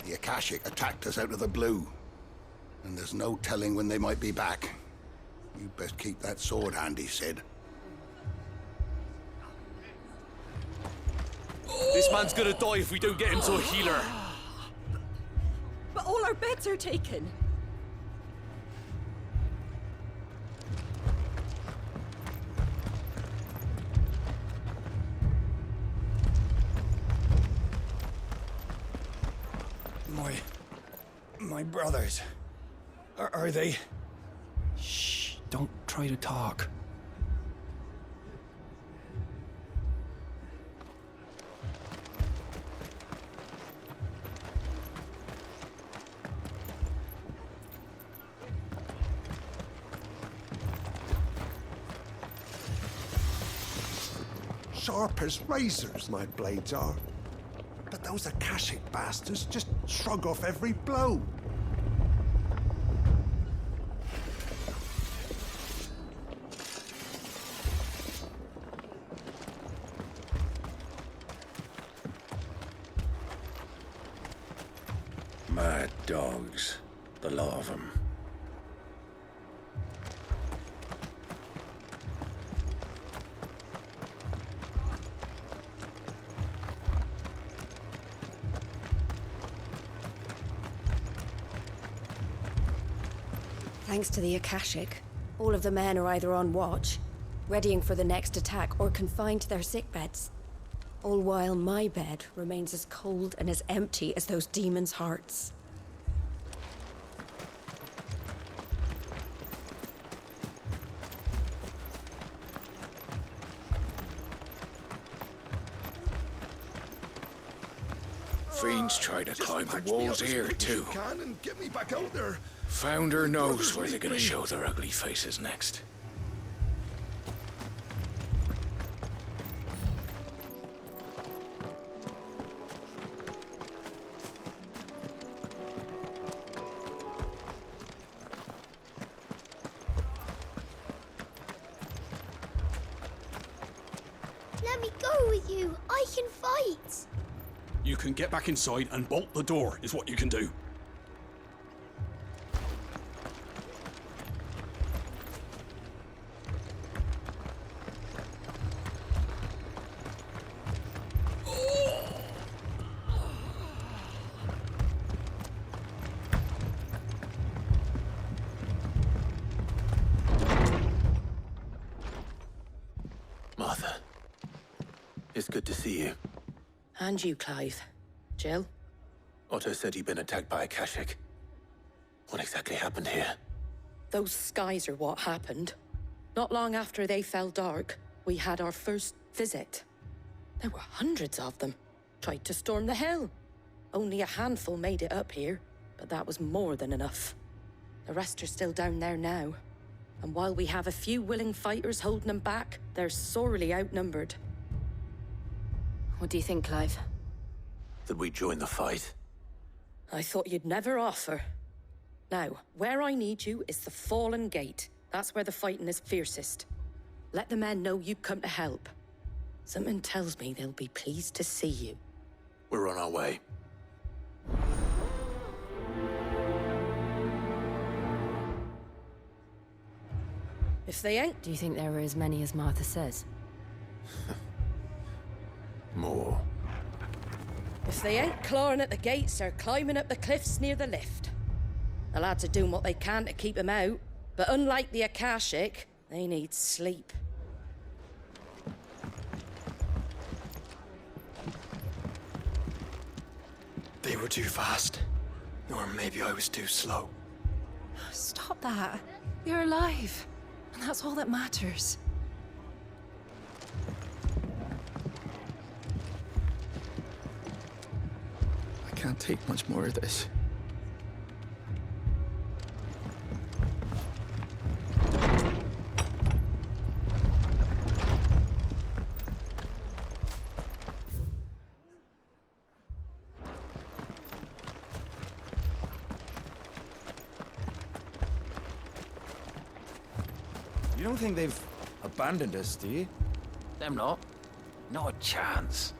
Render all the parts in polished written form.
The Akashic attacked us out of the blue, and there's no telling when they might be back. You best keep that sword handy, Sid. This man's gonna die if we don't get him to a healer. But all our beds are taken. My brothers. Are they? Shh, don't try to talk. Sharp as razors, my blades are. But those Akashic bastards just shrug off every blow. Mad dogs, the lot of them. Thanks to the Akashic, all of the men are either on watch, readying for the next attack, or confined to their sickbeds. All while my bed remains as cold and as empty as those demons' hearts. Fiends try to climb the walls here, too. Can and get me back out there. Founder knows where they're gonna show their ugly faces next. Let me go with you. I can fight. You can get back inside and bolt the door, is what you can do. Martha, it's good to see you. And you, Clive. Jill? Otto said you'd been attacked by Akashic. What exactly happened here? Those skies are what happened. Not long after they fell dark, we had our first visit. There were hundreds of them. Tried to storm the hill. Only a handful made it up here, but that was more than enough. The rest are still down there now. And while we have a few willing fighters holding them back, they're sorely outnumbered. What do you think, Clive? That we join the fight? I thought you'd never offer. Now, where I need you is the Fallen Gate. That's where the fighting is fiercest. Let the men know you've come to help. Something tells me they'll be pleased to see you. We're on our way. If they ain't... Do you think there are as many as Martha says? More. If they ain't clawing at the gates, they're climbing up the cliffs near the lift. The lads are doing what they can to keep them out, but unlike the Akashic, they need sleep. They were too fast. Or maybe I was too slow. Stop that. You're alive. And that's all that matters. I can't take much more of this. You don't think they've abandoned us, do you? Them not. Not a chance.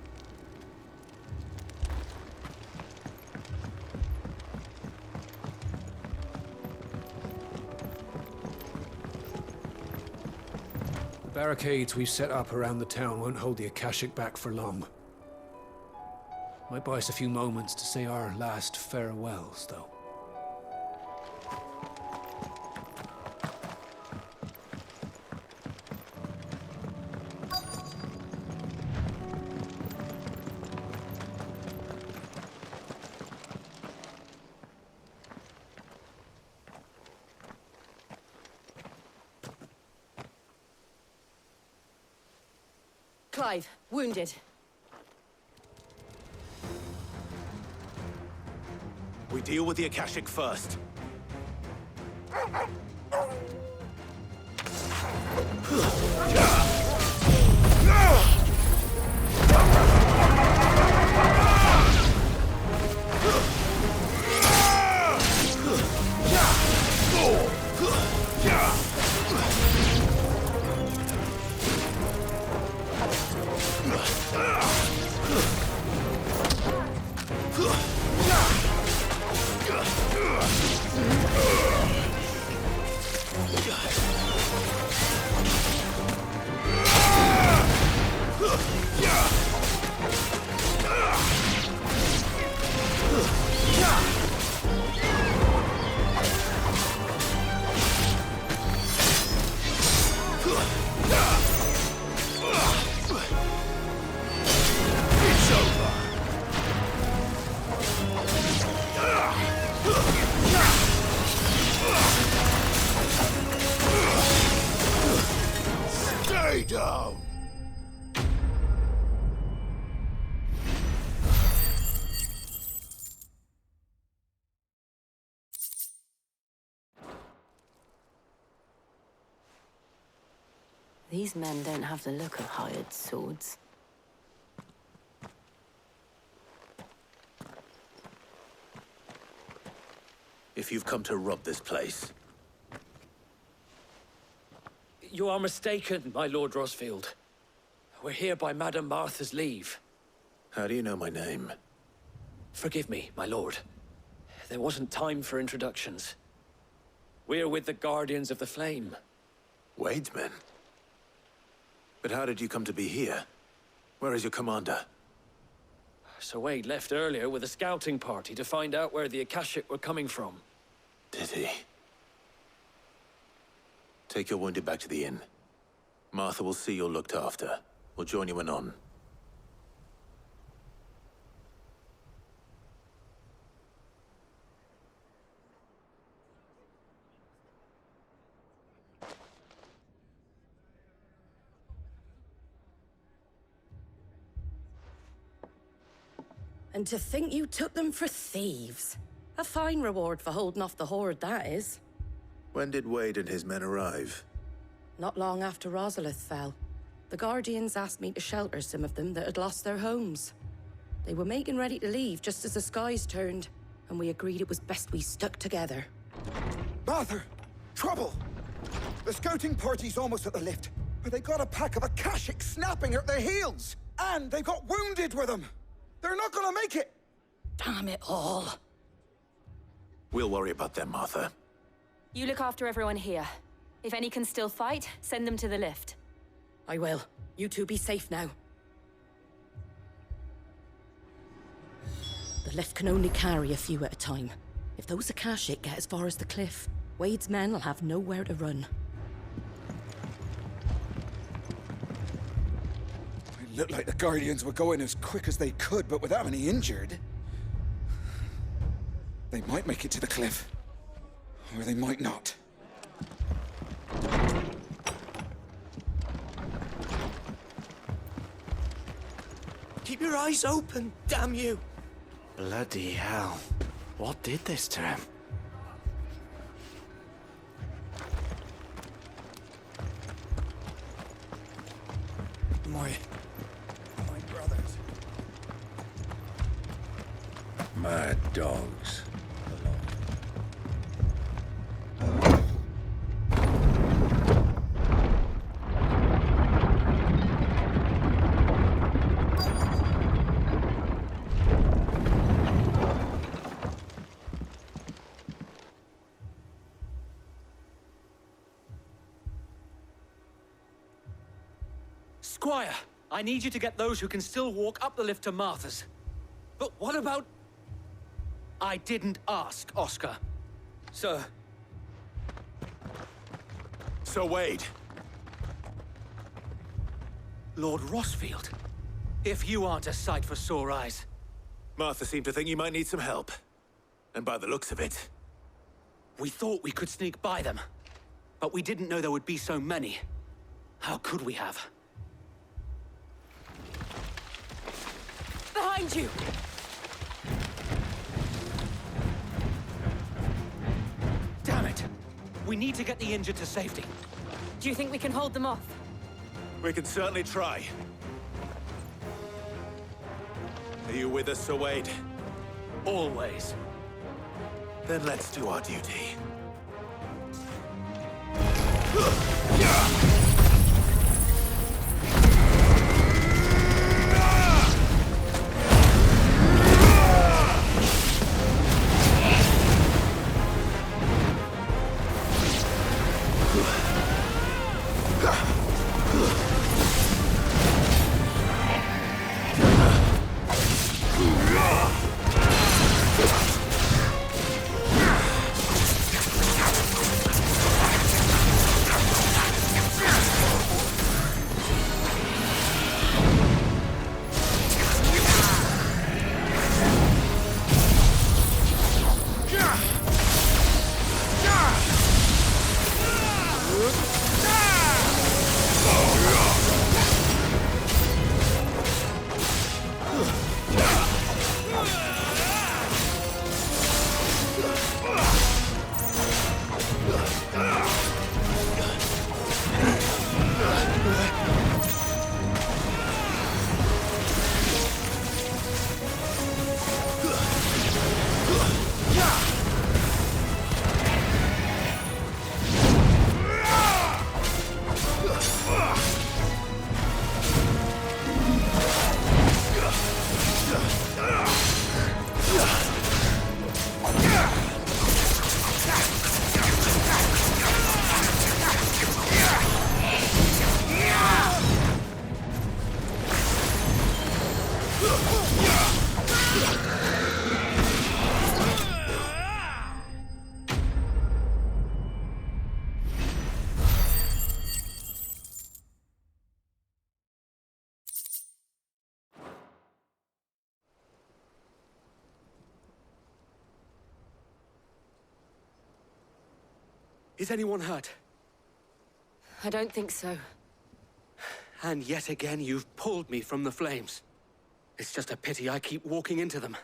barricades we've set up around the town won't hold the Akashic back for long. Might buy us a few moments to say our last farewells, though. Clive, wounded. We deal with the Akashic first. Stay down! These men don't have the look of hired swords. If you've come to rob this place, You are mistaken, my Lord Rosfield. We're here by Madame Martha's leave. how do you know my name? Forgive me, my lord. There wasn't time for introductions. We're with the Guardians of the Flame. Wade's men? But how did you come to be here? Where is your commander? Sir Wade left earlier with a scouting party to find out where the Akashic were coming from. Did he? Take your wounded back to the inn. Martha will see you're looked after. We'll join you anon. And to think you took them for thieves. A fine reward for holding off the horde, that is. When did Wade and his men arrive? Not long after Rosalith fell. The Guardians asked me to shelter some of them that had lost their homes. They were making ready to leave just as the skies turned, and we agreed it was best we stuck together. Martha! Trouble! The scouting party's almost at the lift, but they got a pack of Akashic snapping at their heels! And they've got wounded with them! They're not gonna make it! Damn it all. We'll worry about them, Martha. You look after everyone here. If any can still fight, send them to the lift. I will. You two be safe now. The lift can only carry a few at a time. If those Akashic get as far as the cliff, Wade's men will have nowhere to run. It looked like the Guardians were going as quick as they could, but without any injured. They might make it to the cliff. Or they might not. Keep your eyes open, damn you! Bloody hell. What did this to him? My brothers. Mad dogs. Squire, I need you to get those who can still walk up the lift to Martha's. But what about... I didn't ask, Oscar. Sir. Sir Wade. Lord Rossfield. If you aren't a sight for sore eyes. Martha seemed to think you might need some help. And by the looks of it... We thought we could sneak by them. But we didn't know there would be so many. How could we have? Behind you! Damn it! We need to get the injured to safety. Do you think we can hold them off? We can certainly try. Are you with us, Sir Wade? Always. Then let's do our duty. Is anyone hurt? I don't think so. And yet again, you've pulled me from the flames. It's just a pity I keep walking into them.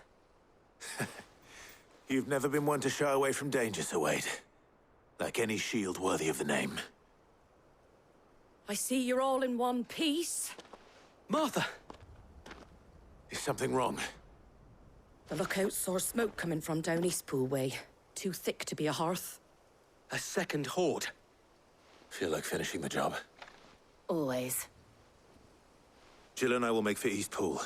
You've never been one to shy away from danger, Sir Wade. Like any shield worthy of the name. I see you're all in one piece. Martha! Is something wrong? The lookout saw smoke coming from down Eastpool way. Too thick to be a hearth. A second horde. Feel like finishing the job. Always. Jill and I will make for Eastpool.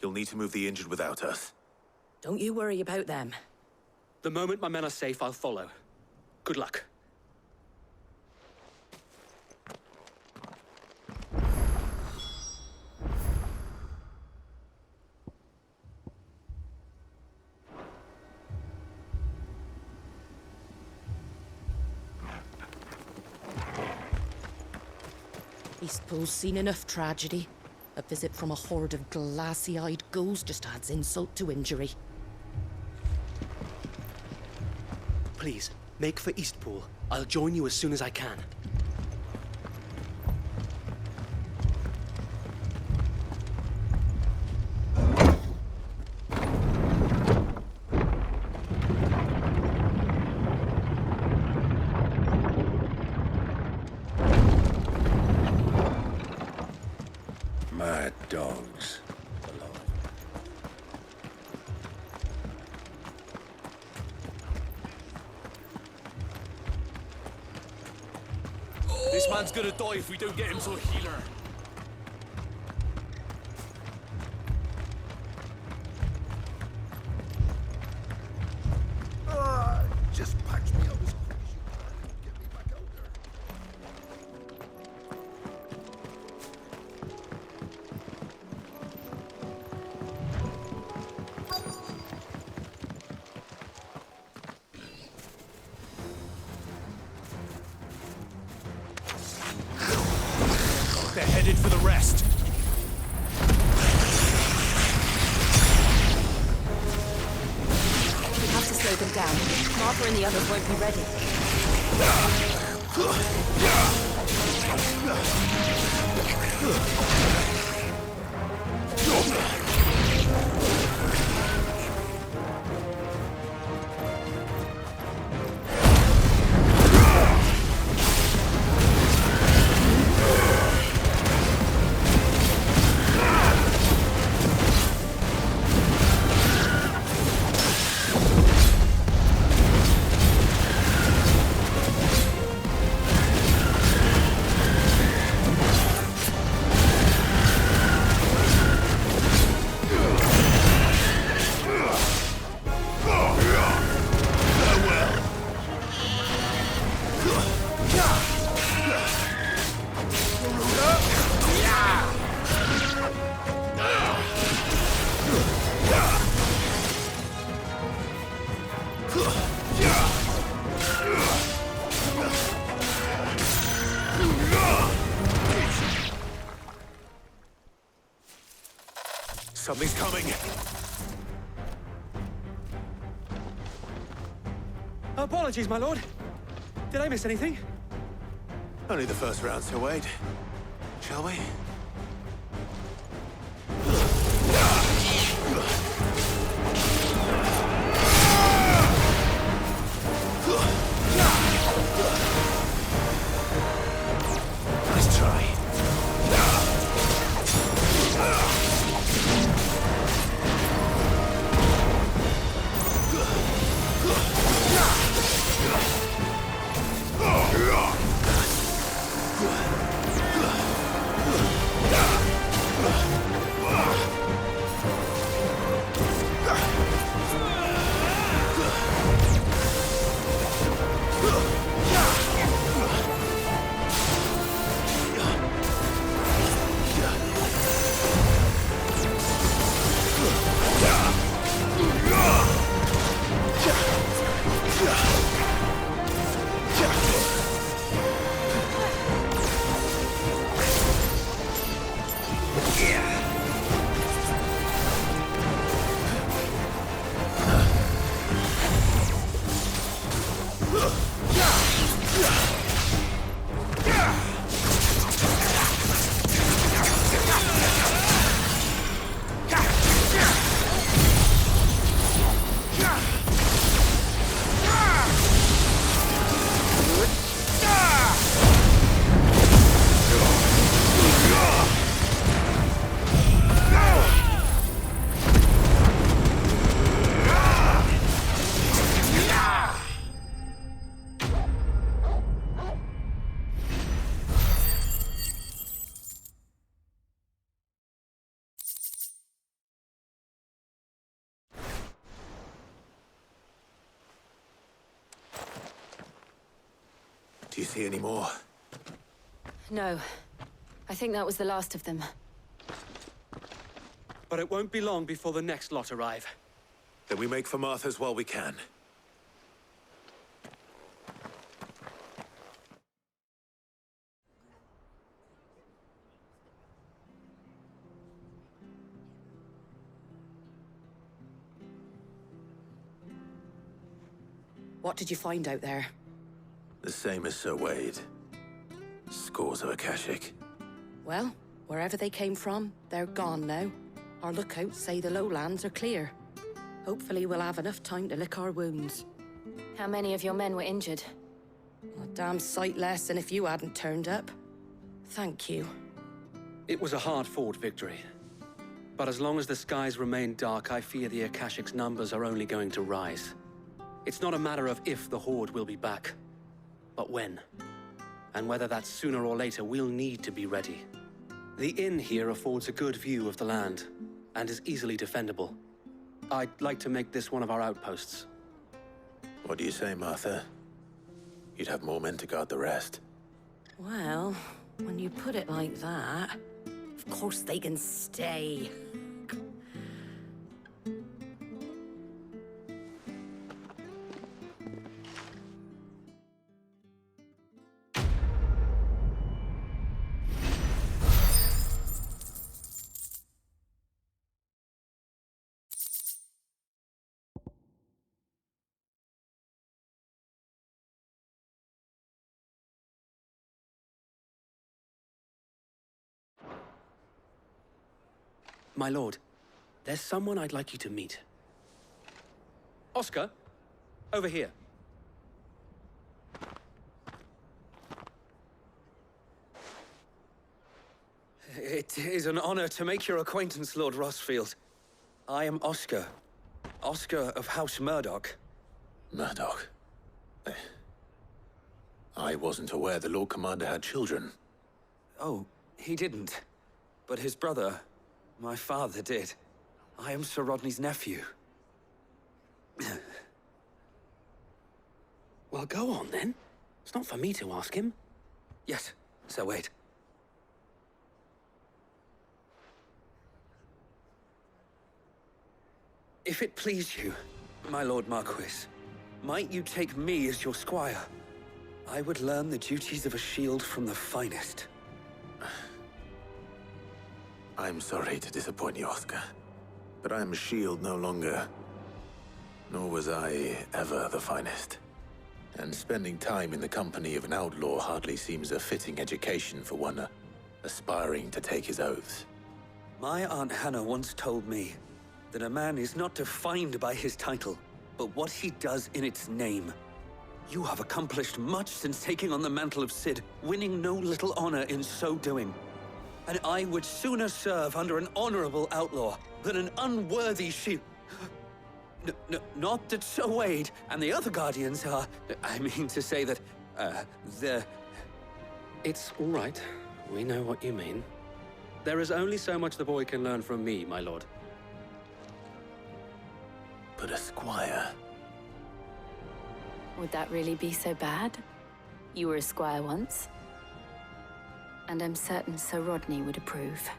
You'll need to move the injured without us. Don't you worry about them. The moment my men are safe, I'll follow. Good luck. Eastpool's seen enough tragedy. A visit from a horde of glassy-eyed ghouls just adds insult to injury. Please, make for Eastpool. I'll join you as soon as I can. Mad dogs. This man's gonna die if we don't get him to a healer. Just patch me up as quick as you can and get me back out there. slow them down. Martha and the others won't be ready. Something's coming. Apologies, my lord. Did I miss anything? Only the first round to wait. Shall we? Nice try. Do you see any more? No. I think that was the last of them. But it won't be long before the next lot arrive. Then we make for Martha's while we can. What did you find out there? The same as Sir Wade. Scores of Akashic. Well, wherever they came from, they're gone now. Our lookouts say the lowlands are clear. Hopefully we'll have enough time to lick our wounds. How many of your men were injured? A damn sight less than if you hadn't turned up. Thank you. It was a hard-fought victory. But as long as the skies remain dark, I fear the Akashic's numbers are only going to rise. It's not a matter of if the Horde will be back, but when. And whether that's sooner or later, we'll need to be ready. The inn here affords a good view of the land, and is easily defendable. I'd like to make this one of our outposts. What do you say, Martha? You'd have more men to guard the rest. Well, when you put it like that, of course they can stay. My lord, there's someone I'd like you to meet. Oscar, over here. It is an honor to make your acquaintance, Lord Rossfield. I am Oscar. Oscar of House Murdoch. Murdoch? I wasn't aware the Lord Commander had children. Oh, he didn't. But his brother, my father, did. I am Sir Rodney's nephew. Well, go on then. It's not for me to ask him. Yes, Sir Wade. If it please you, my Lord Marquis, might you take me as your squire? I would learn the duties of a shield from the finest. I'm sorry to disappoint you, Oscar, but I am a shield no longer. Nor was I ever the finest. And spending time in the company of an outlaw hardly seems a fitting education for one aspiring to take his oaths. My Aunt Hannah once told me that a man is not defined by his title, but what he does in its name. You have accomplished much since taking on the mantle of Cid, winning no little honor in so doing. And I would sooner serve under an honorable outlaw than an unworthy shield. Not that Sir Wade and the other Guardians are... I mean to say that, they're... It's all right. We know what you mean. There is only so much the boy can learn from me, my lord. But a squire... Would that really be so bad? You were a squire once. And I'm certain Sir Rodney would approve.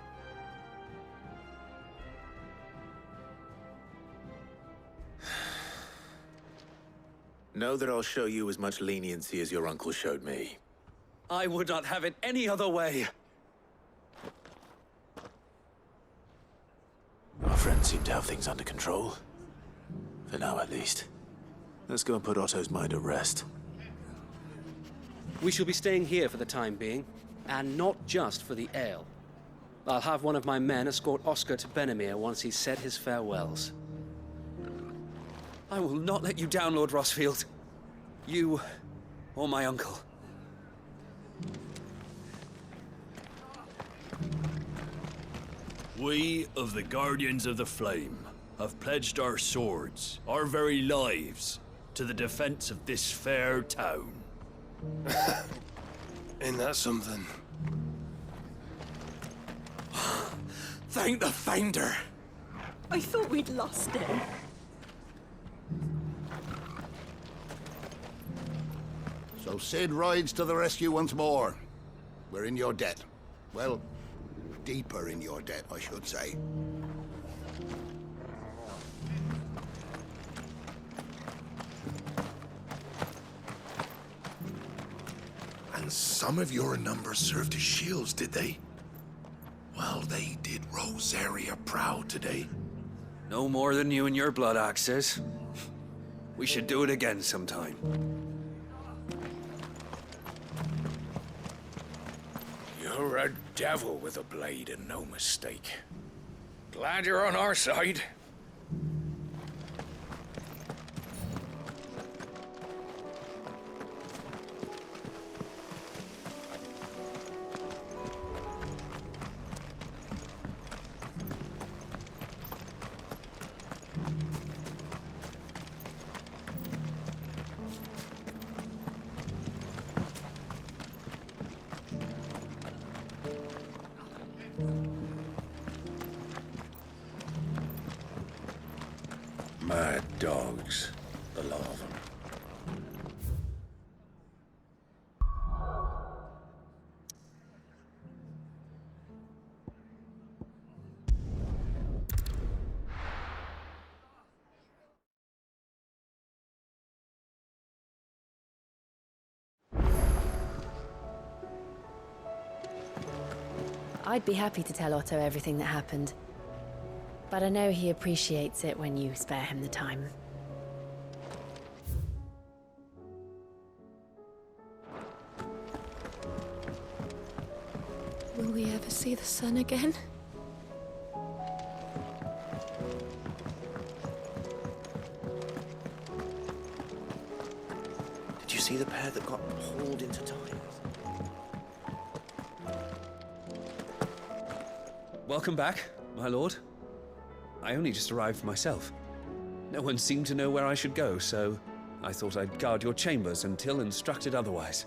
Know that I'll show you as much leniency as your uncle showed me. I would not have it any other way. Our friends seem to have things under control. For now, at least. Let's go and put Otto's mind at rest. We shall be staying here for the time being, and not just for the ale. I'll have one of my men escort Oscar to Benimir once he's said his farewells. I will not let you down, Lord Rossfield. You, or my uncle. We of the Guardians of the Flame have pledged our swords, our very lives, to the defense of this fair town. Ain't that something? Thank the Finder! I thought we'd lost him. So Cid rides to the rescue once more. We're in your debt. Well, deeper in your debt, I should say. And some of your number served as shields, did they? Well, they did Rosaria proud today. No more than you and your blood axes. We should do it again sometime. You're a devil with a blade and no mistake. Glad you're on our side. Mad dogs, the lot of them. I'd be happy to tell Otto everything that happened. But I know he appreciates it when you spare him the time. Will we ever see the sun again? Did you see the pair that got hauled into time? Welcome back, my lord. I only just arrived myself. No one seemed to know where I should go, so I thought I'd guard your chambers until instructed otherwise.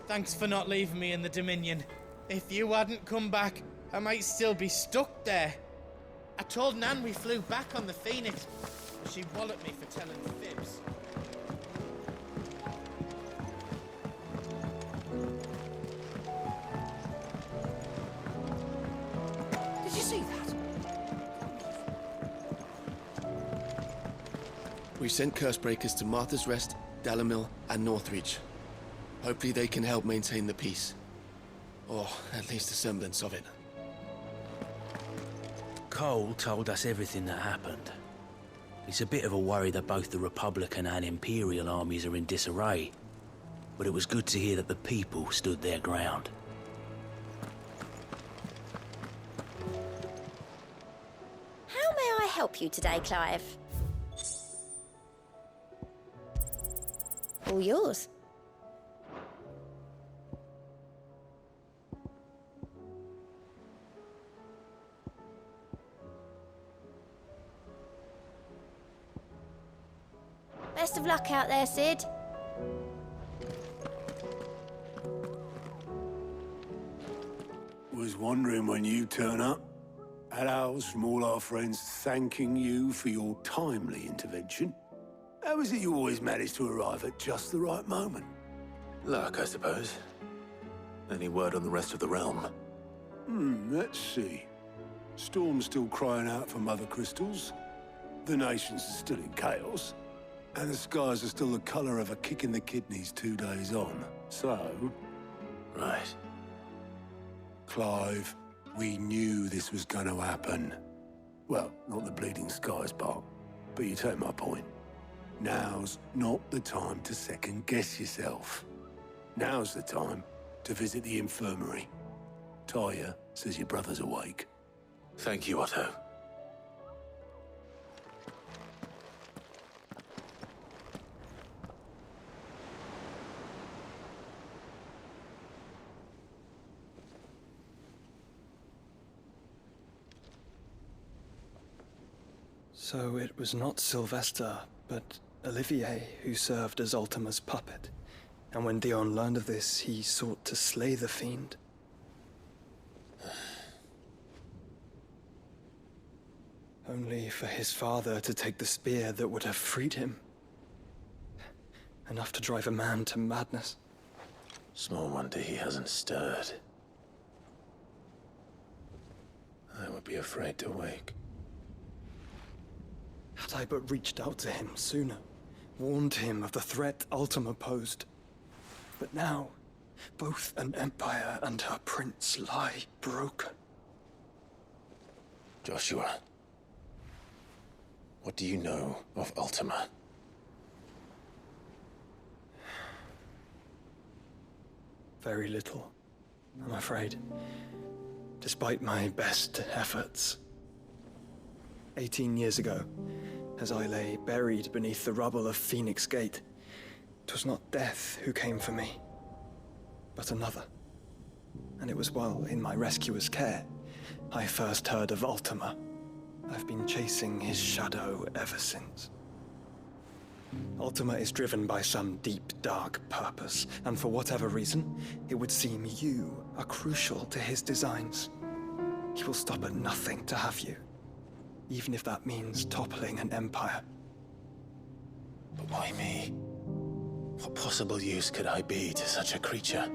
Thanks for not leaving me in the Dominion. If you hadn't come back, I might still be stuck there. I told Nan we flew back on the Phoenix. She walloped me for telling fibs. Did you see that? We sent Cursebreakers to Martha's Rest, Dalamil, and Northreach. Hopefully they can help maintain the peace. Or at least a semblance of it. Cole told us everything that happened. It's a bit of a worry that both the Republican and Imperial armies are in disarray. But it was good to hear that the people stood their ground. How may I help you today, Clive? All yours. Best of luck out there, Sid. Was wondering when you turn up. Hellos from all our friends thanking you for your timely intervention. How is it you always manage to arrive at just the right moment? Luck, I suppose. Any word on the rest of the realm? Let's see. Storm's still crying out for Mother Crystals. The nations are still in chaos. And the skies are still the colour of a kick in the kidneys 2 days on. So... Right. Clive, we knew this was going to happen. Well, not the bleeding skies part, but you take my point. Now's not the time to second-guess yourself. Now's the time to visit the infirmary. Tyre says your brother's awake. Thank you, Otto. So it was not Sylvester, but Olivier who served as Ultima's puppet. And when Dion learned of this, he sought to slay the fiend. Only for his father to take the spear that would have freed him. Enough to drive a man to madness. Small wonder he hasn't stirred. I would be afraid to wake. Had I but reached out to him sooner, warned him of the threat Ultima posed. But now, both an empire and her prince lie broken. Joshua, what do you know of Ultima? Very little, I'm afraid. Despite my best efforts. 18 years ago, as I lay buried beneath the rubble of Phoenix Gate, 'twas not death who came for me, but another. And it was while in my rescuer's care, I first heard of Ultima. I've been chasing his shadow ever since. Ultima is driven by some deep, dark purpose, and for whatever reason, it would seem you are crucial to his designs. He will stop at nothing to have you, even if that means toppling an empire. But why me? What possible use could I be to such a creature?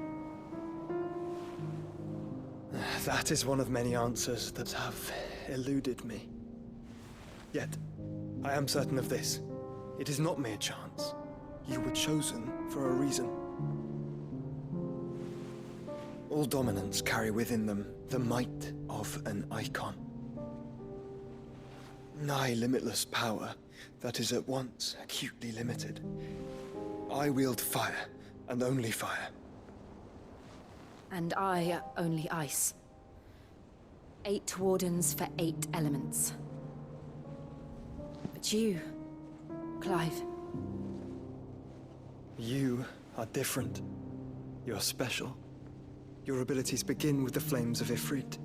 That is one of many answers that have eluded me. Yet, I am certain of this. It is not mere chance. You were chosen for a reason. All dominants carry within them the might of an icon. Nigh limitless power that is at once acutely limited. I wield fire, and only fire. And I only ice. 8 wardens for 8 elements. But you, Clive. You are different. You're special. Your abilities begin with the flames of Ifrit.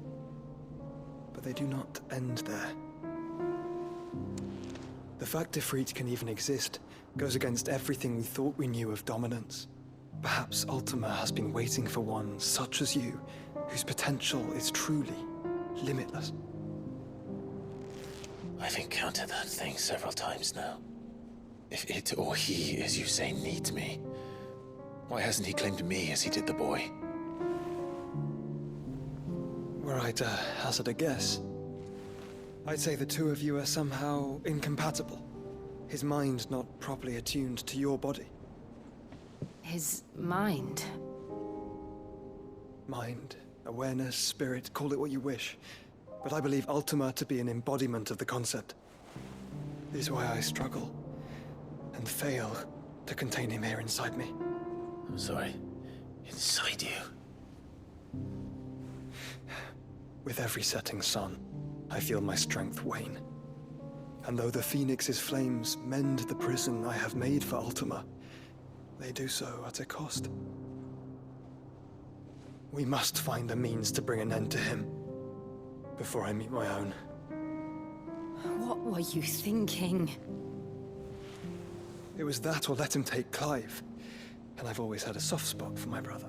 But they do not end there. The fact Ifrit can even exist goes against everything we thought we knew of dominance. Perhaps Ultima has been waiting for one such as you, whose potential is truly limitless. I've encountered that thing several times now. If it or he, as you say, needs me, why hasn't he claimed me as he did the boy? Were I to hazard a guess, I'd say the two of you are somehow incompatible. His mind not properly attuned to your body. His mind? Mind, awareness, spirit, call it what you wish. But I believe Ultima to be an embodiment of the concept. This is why I struggle and fail to contain him here inside me. I'm sorry. Inside you? With every setting sun, I feel my strength wane. And though the Phoenix's flames mend the prison I have made for Ultima, they do so at a cost. We must find a means to bring an end to him before I meet my own. What were you thinking? It was that or let him take Clive. And I've always had a soft spot for my brother.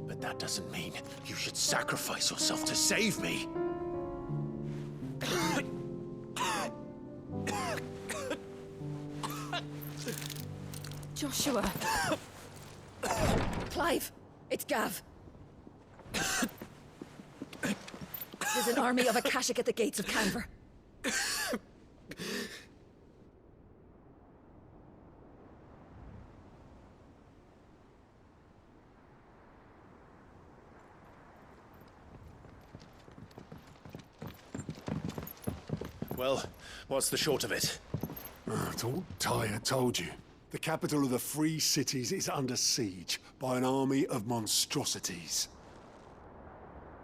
But that doesn't mean you should sacrifice yourself to save me. Joshua. Clive, it's Gav. There's an army of Akashic at the gates of Canver. Well, what's the short of it? I thought Tyre told you. The capital of the Free Cities is under siege by an army of monstrosities.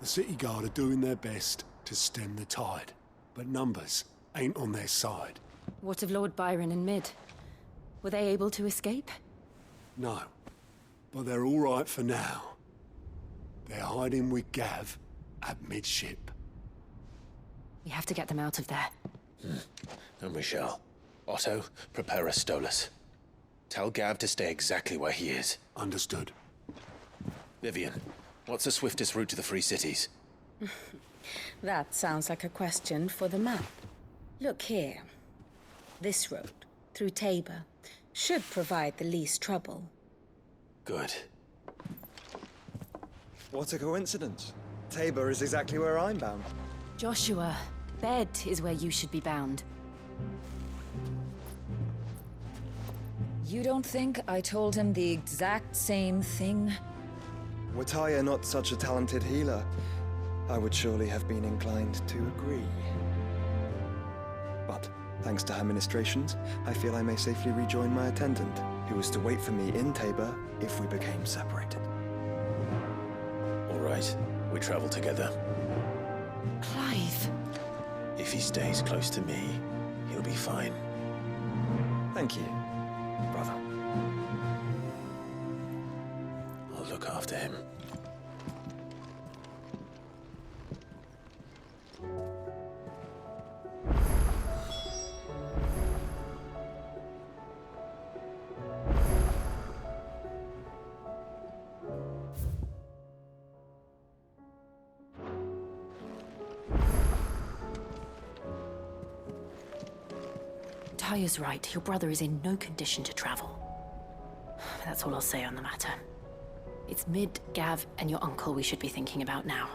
The City Guard are doing their best to stem the tide, but numbers ain't on their side. What of Lord Byron and Mid? Were they able to escape? No, but they're all right for now. They're hiding with Gav at midship. We have to get them out of there. And we shall. Otto, prepare a Stolas. Tell Gav to stay exactly where he is. Understood. Vivian, what's the swiftest route to the Free Cities? That sounds like a question for the map. Look here. This road, through Tabor, should provide the least trouble. Good. What a coincidence. Tabor is exactly where I'm bound. Joshua, Bed is where you should be bound. You don't think I told him the exact same thing? Were Tyre not such a talented healer, I would surely have been inclined to agree. But, thanks to her ministrations, I feel I may safely rejoin my attendant, who was to wait for me in Tabor if we became separated. All right, we travel together. Clive. If he stays close to me, he'll be fine. Thank you, brother. I'll look after him. Tyre's right. Your brother is in no condition to travel. That's all I'll say on the matter. It's Mid, Gav, and your uncle we should be thinking about now.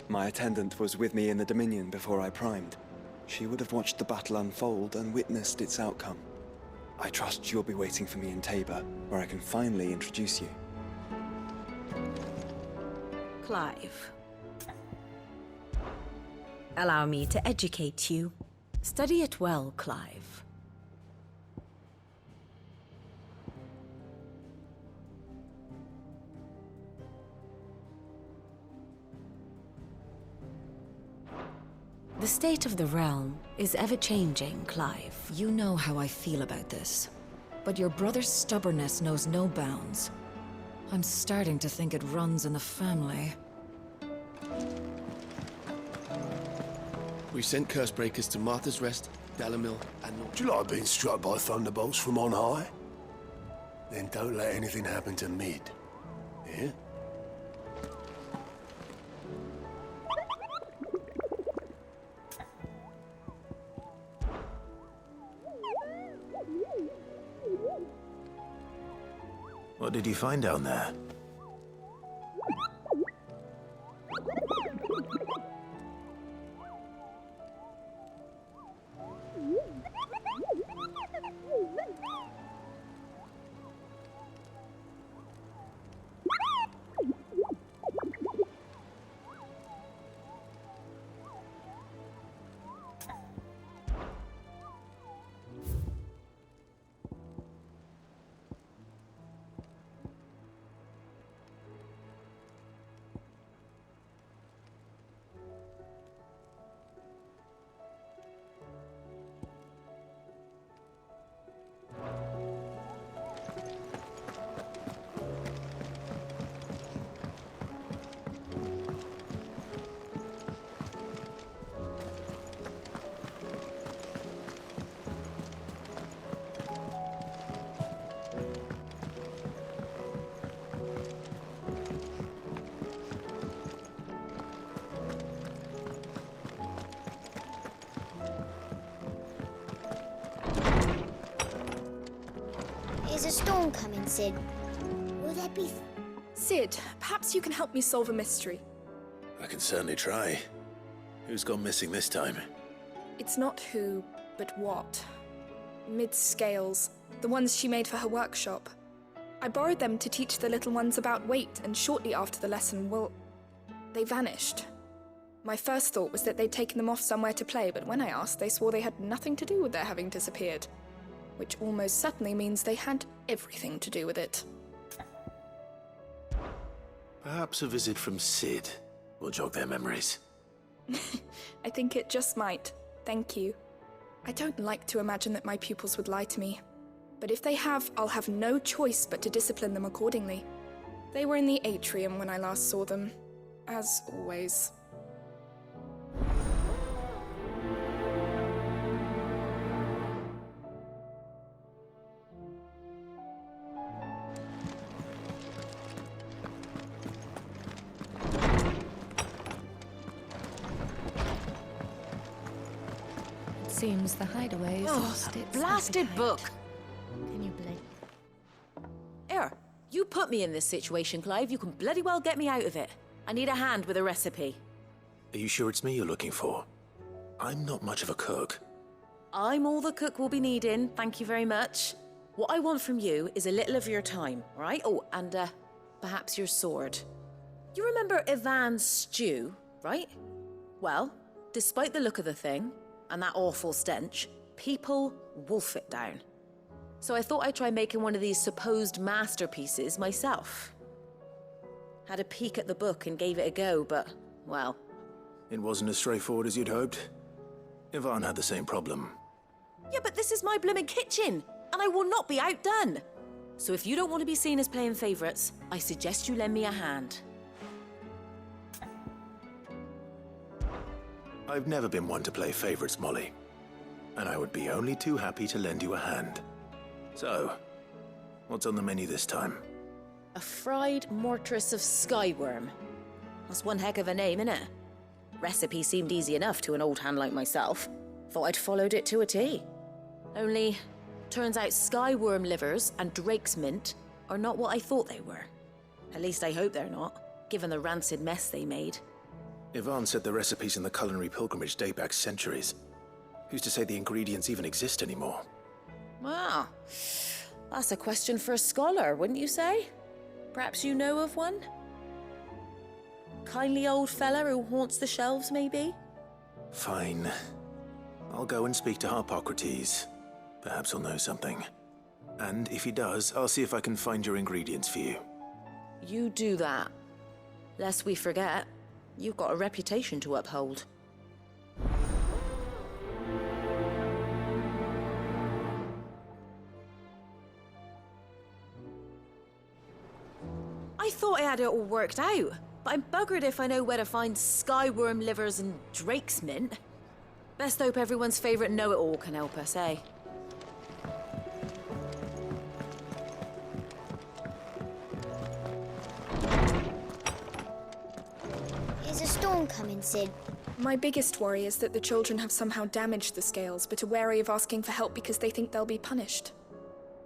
My attendant was with me in the Dominion before I primed. She would have watched the battle unfold and witnessed its outcome. I trust you'll be waiting for me in Tabor, where I can finally introduce you. Clive. Allow me to educate you. Study it well, Clive. The state of the realm is ever-changing, Clive. You know how I feel about this. But your brother's stubbornness knows no bounds. I'm starting to think it runs in the family. We've sent Cursebreakers to Martha's Rest, Dalamil, and North. Do you like being struck by thunderbolts from on high? Then don't let anything happen to Mid. Yeah? What did you find down there? Is a storm coming, Sid? Will there be... Sid, perhaps you can help me solve a mystery. I can certainly try. Who's gone missing this time? It's not who, but what. Mid's scales, the ones she made for her workshop. I borrowed them to teach the little ones about weight, and shortly after the lesson, well, they vanished. My first thought was that they'd taken them off somewhere to play, but when I asked, they swore they had nothing to do with their having disappeared. Which almost certainly means they had everything to do with it. Perhaps a visit from Sid will jog their memories. I think it just might. Thank you. I don't like to imagine that my pupils would lie to me. But if they have, I'll have no choice but to discipline them accordingly. They were in the atrium when I last saw them. As always. Seems the hideaway is lost its blasted appetite. book! Can you blame? Here, you put me in this situation, Clive. You can bloody well get me out of it. I need a hand with a recipe. Are you sure it's me you're looking for? I'm not much of a cook. I'm all the cook will be needing, thank you very much. What I want from you is a little of your time, right? Oh, and perhaps your sword. You remember Ivan's stew, right? Well, despite the look of the thing, and that awful stench, people wolf it down. So I thought I'd try making one of these supposed masterpieces myself. Had a peek at the book and gave it a go, but, well... It wasn't as straightforward as you'd hoped. Ivan had the same problem. Yeah, but this is my blooming kitchen, and I will not be outdone. So if you don't want to be seen as playing favourites, I suggest you lend me a hand. I've never been one to play favorites, Molly. And I would be only too happy to lend you a hand. So, what's on the menu this time? A fried mortress of skyworm. That's one heck of a name, innit? Recipe seemed easy enough to an old hand like myself. Thought I'd followed it to a T. Only, turns out skyworm livers and drake's mint are not what I thought they were. At least I hope they're not, given the rancid mess they made. Ivan said the recipes in the culinary pilgrimage date back centuries. Who's to say the ingredients even exist anymore? Wow, that's a question for a scholar, wouldn't you say? Perhaps you know of one? Kindly old fella who haunts the shelves, maybe? Fine. I'll go and speak to Harpocrates. Perhaps he'll know something. And if he does, I'll see if I can find your ingredients for you. You do that. Lest we forget, you've got a reputation to uphold. I thought I had it all worked out, but I'm buggered if I know where to find skyworm livers and drake's mint. Best hope everyone's favourite know-it-all can help us, eh? Is a storm coming, Sid? My biggest worry is that the children have somehow damaged the scales, but are wary of asking for help because they think they'll be punished.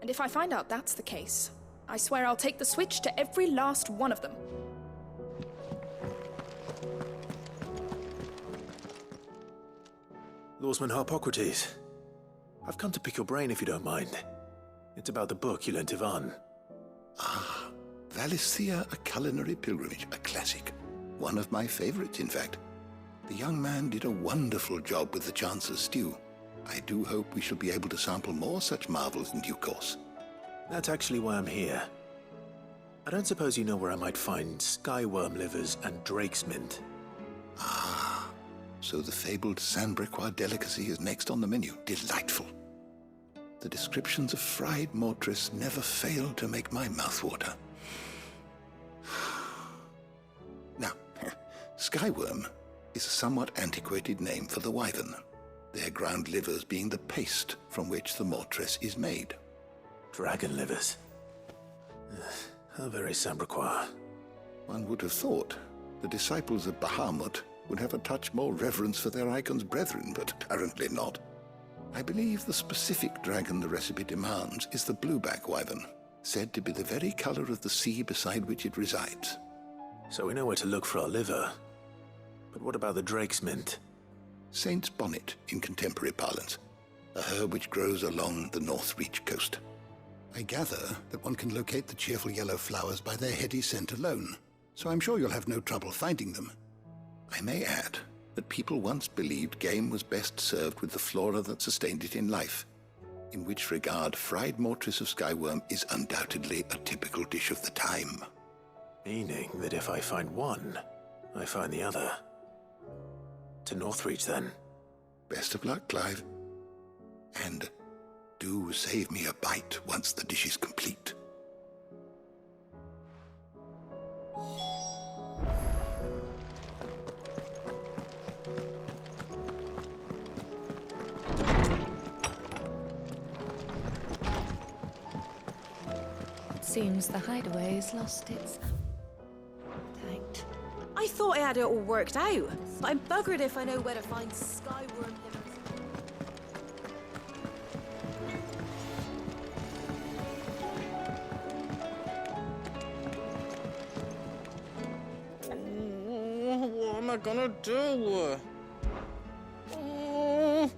And if I find out that's the case, I swear I'll take the switch to every last one of them. Lawsman Harpocrates. I've come to pick your brain if you don't mind. It's about the book you lent Ivan. Ah, Valisthea, A Culinary Pilgrimage, a classic. One of my favorites, in fact. The young man did a wonderful job with the Chance's stew. I do hope we shall be able to sample more such marvels in due course. That's actually why I'm here. I don't suppose you know where I might find skyworm livers and drake's mint. Ah, so the fabled Sandbrequois delicacy is next on the menu. Delightful. The descriptions of fried mortress never fail to make my mouth water. Now, skyworm is a somewhat antiquated name for the wyvern, their ground livers being the paste from which the mortress is made. Dragon livers. How very Sandbrequois. One would have thought the disciples of Bahamut would have a touch more reverence for their icon's brethren, but apparently not. I believe the specific dragon the recipe demands is the blueback wyvern, said to be the very color of the sea beside which it resides. So we know where to look for our liver. But what about the drake's mint? Saint's bonnet in contemporary parlance, a herb which grows along the North Reach coast. I gather that one can locate the cheerful yellow flowers by their heady scent alone, so I'm sure you'll have no trouble finding them. I may add that people once believed game was best served with the flora that sustained it in life, in which regard fried mortress of skyworm is undoubtedly a typical dish of the time. Meaning that if I find one, I find the other. To Northreach, then. Best of luck, Clive. And do save me a bite once the dish is complete. It seems the hideaway has lost its appetite. I thought I had it all worked out. But I'm buggered if I know where to find skyworm livers. What am I gonna do? Oh.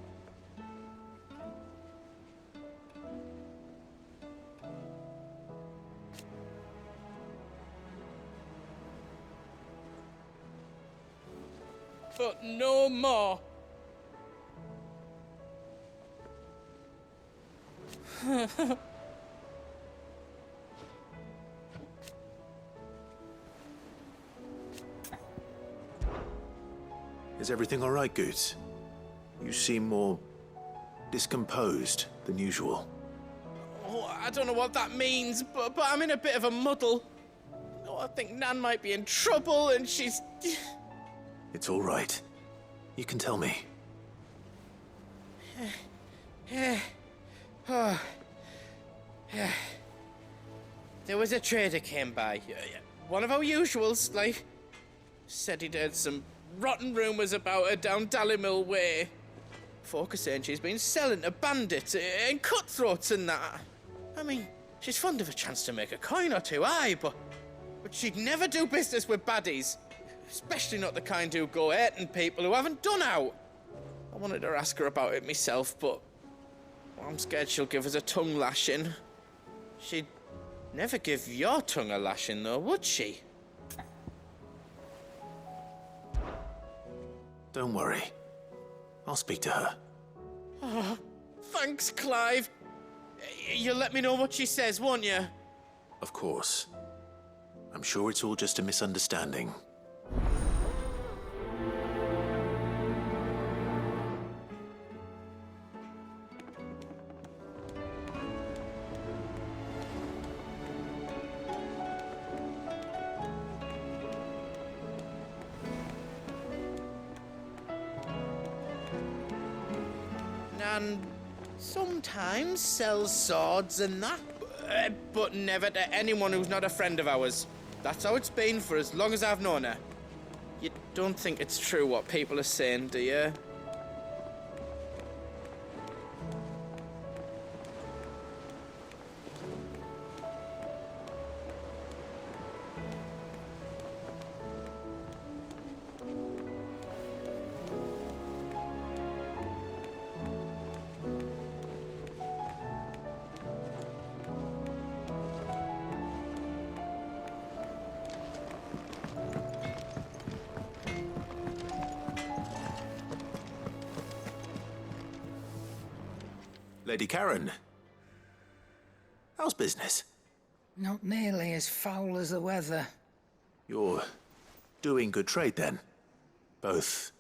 But no more. Is everything all right, Goots? You seem more discomposed than usual. Oh, I don't know what that means, but I'm in a bit of a muddle. Oh, I think Nan might be in trouble, and she's... It's all right. You can tell me. There was a trader came by. One of our usuals, like. Said he'd heard some rotten rumours about her down Dallimil Way. Folk are saying she's been selling to bandits and cutthroats and that. I mean, she's fond of a chance to make a coin or two, aye, but she'd never do business with baddies. Especially not the kind who go hurting people who haven't done out. I wanted to ask her about it myself, but I'm scared she'll give us a tongue lashing. She'd never give your tongue a lashing, though, would she? Don't worry. I'll speak to her. Oh, thanks, Clive. You'll let me know what she says, won't you? Of course. I'm sure it's all just a misunderstanding. And sometimes sells swords and that, but never to anyone who's not a friend of ours. That's how it's been for as long as I've known her. You don't think it's true what people are saying, do you? Lady Karen. How's business? Not nearly as foul as the weather. You're doing good trade, then? Both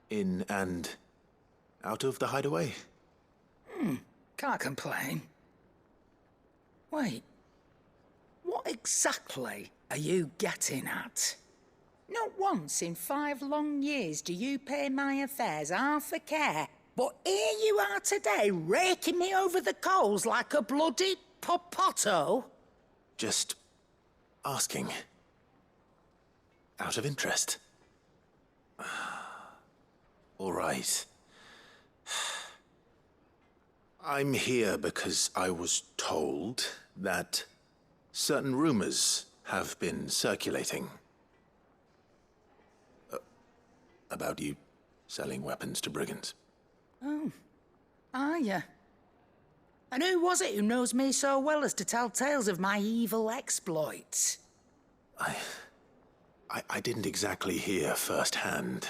in and out of the hideaway? Can't complain. Wait. What exactly are you getting at? Not once in 5 long years do you pay my affairs half a care. But here you are today, raking me over the coals like a bloody popoto. Just asking. Out of interest. All right. I'm here because I was told that certain rumors have been circulating. About you selling weapons to brigands. Oh, are ya? And who was it who knows me so well as to tell tales of my evil exploits? I didn't exactly hear firsthand.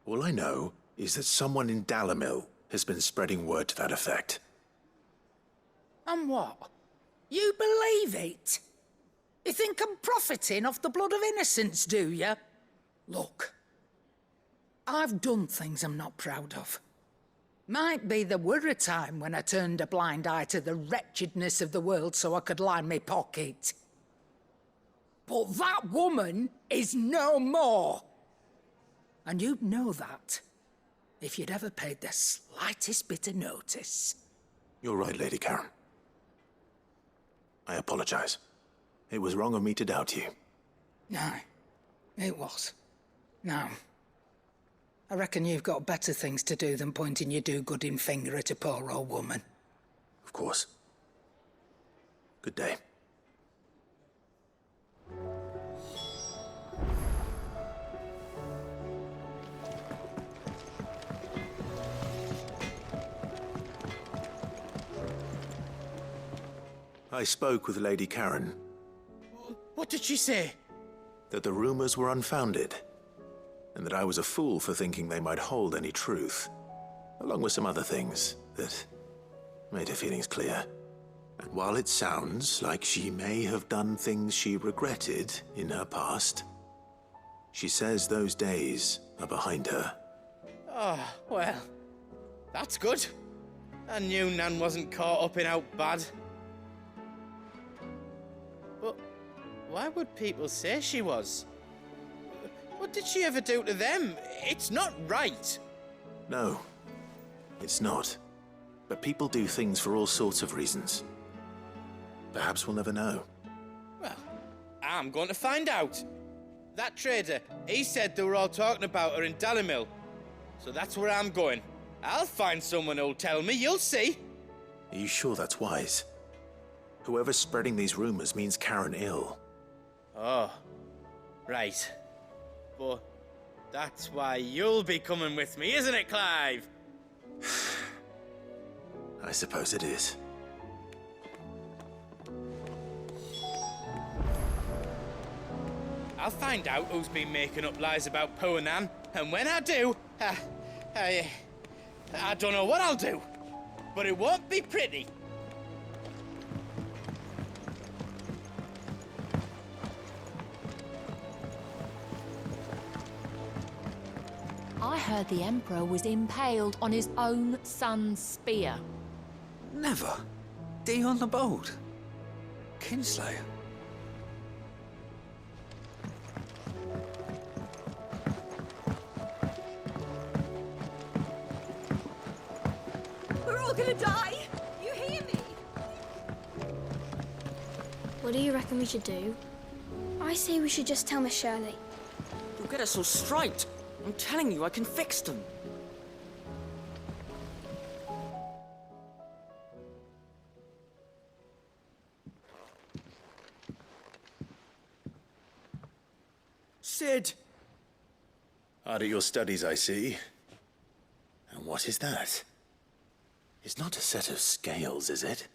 All I know is that someone in Dalamil has been spreading word to that effect. And what? You believe it? You think I'm profiting off the blood of innocents, do you? Look, I've done things I'm not proud of. Might be there were a time when I turned a blind eye to the wretchedness of the world so I could line my pocket. But that woman is no more. And you'd know that if you'd ever paid the slightest bit of notice. You're right, Lady Karen. I apologize. It was wrong of me to doubt you. No, it was. Now, I reckon you've got better things to do than pointing your do-gooding finger at a poor old woman. Of course. Good day. I spoke with Lady Karen. What did she say? That the rumors were unfounded, and that I was a fool for thinking they might hold any truth, along with some other things that made her feelings clear. And while it sounds like she may have done things she regretted in her past, she says those days are behind her. Oh, well, that's good. I knew Nan wasn't caught up in out bad. But why would people say she was? What did she ever do to them? It's not right. No, it's not. But people do things for all sorts of reasons. Perhaps we'll never know. Well, I'm going to find out. That trader, he said they were all talking about her in Dalamil. So that's where I'm going. I'll find someone who'll tell me, you'll see. Are you sure that's wise? Whoever's spreading these rumors means Karen ill. Oh, right. But that's why you'll be coming with me, isn't it, Clive? I suppose it is. I'll find out who's been making up lies about poor Nan, and when I do, I don't know what I'll do, but it won't be pretty. I heard the Emperor was impaled on his own son's spear. Never. Dion the Bold. Kinslayer. We're all gonna die! You hear me? What do you reckon we should do? I say we should just tell Miss Shirley. You'll get us all straight. I'm telling you, I can fix them. Sid! Hard at your studies, I see. And what is that? It's not a set of scales, is it?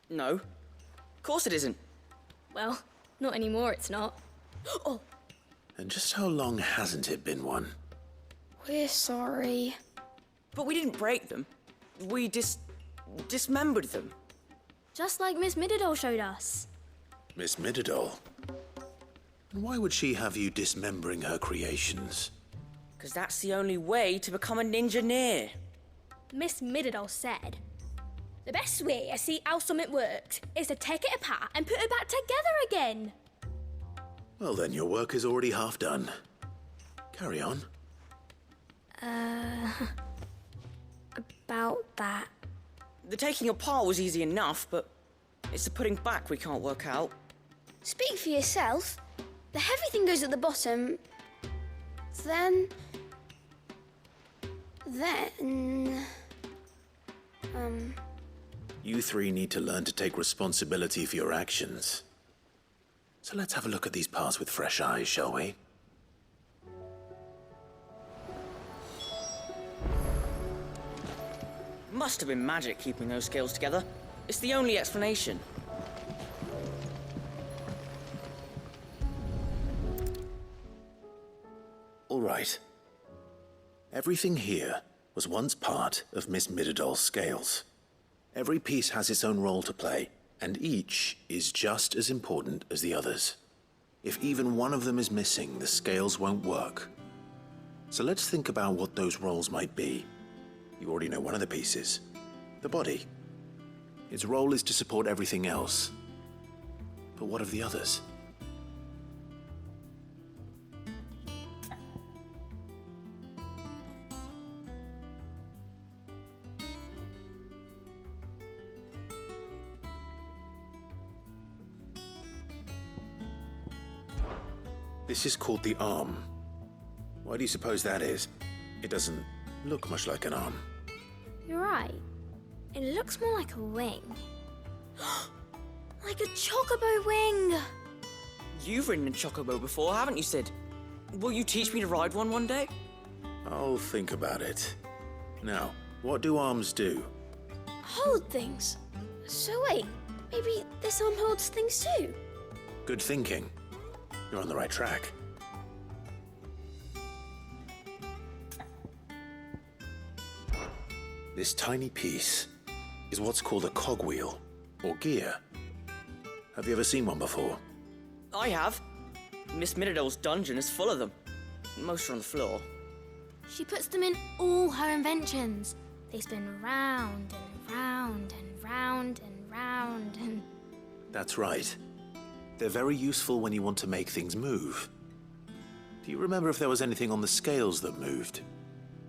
No. Of course it isn't. Well, not anymore, it's not. Oh, And just how long hasn't it been one? we're sorry. But we didn't break them. We dismembered them. Just like Miss Mididol showed us. Miss Mididol? And why would she have you dismembering her creations? Because that's the only way to become a ninja-neer. Miss Mididol said, the best way to see how something works is to take it apart and put it back together again. Well then, your work is already half done. Carry on. About that. The taking apart was easy enough, but it's the putting back we can't work out. Speak for yourself. The heavy thing goes at the bottom. Then... You three need to learn to take responsibility for your actions. So let's have a look at these parts with fresh eyes, shall we? Must have been magic keeping those scales together. It's the only explanation. right. Everything here was once part of Miss Midadol's scales. Every piece has its own role to play, and each is just as important as the others. If even one of them is missing, the scales won't work. So let's think about what those roles might be. You already know one of the pieces, the body. Its role is to support everything else. But what of the others? This is called the arm. Why do you suppose that is? It doesn't look much like an arm. You're right. It looks more like a wing. Like a chocobo wing! You've ridden a chocobo before, haven't you, Sid? Will you teach me to ride one day? I'll think about it. Now, what do arms do? Hold things. So wait, maybe this arm holds things too? Good thinking. You're on the right track. This tiny piece is what's called a cogwheel, or gear. Have you ever seen one before? I have. Miss Midadol's dungeon is full of them. Most are on the floor. She puts them in all her inventions. They spin round and round and round and round and... That's right. They're very useful when you want to make things move. Do you remember if there was anything on the scales that moved?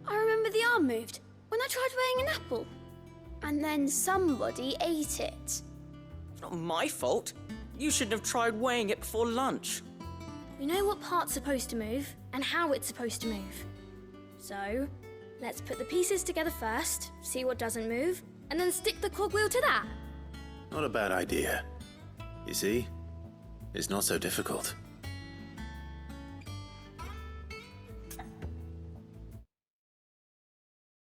I remember the arm moved when I tried weighing an apple. And then somebody ate it. It's not my fault. You shouldn't have tried weighing it before lunch. We know what part's supposed to move and how it's supposed to move. So, let's put the pieces together first, see what doesn't move, and then stick the cogwheel to that. Not a bad idea. You see? It's not so difficult.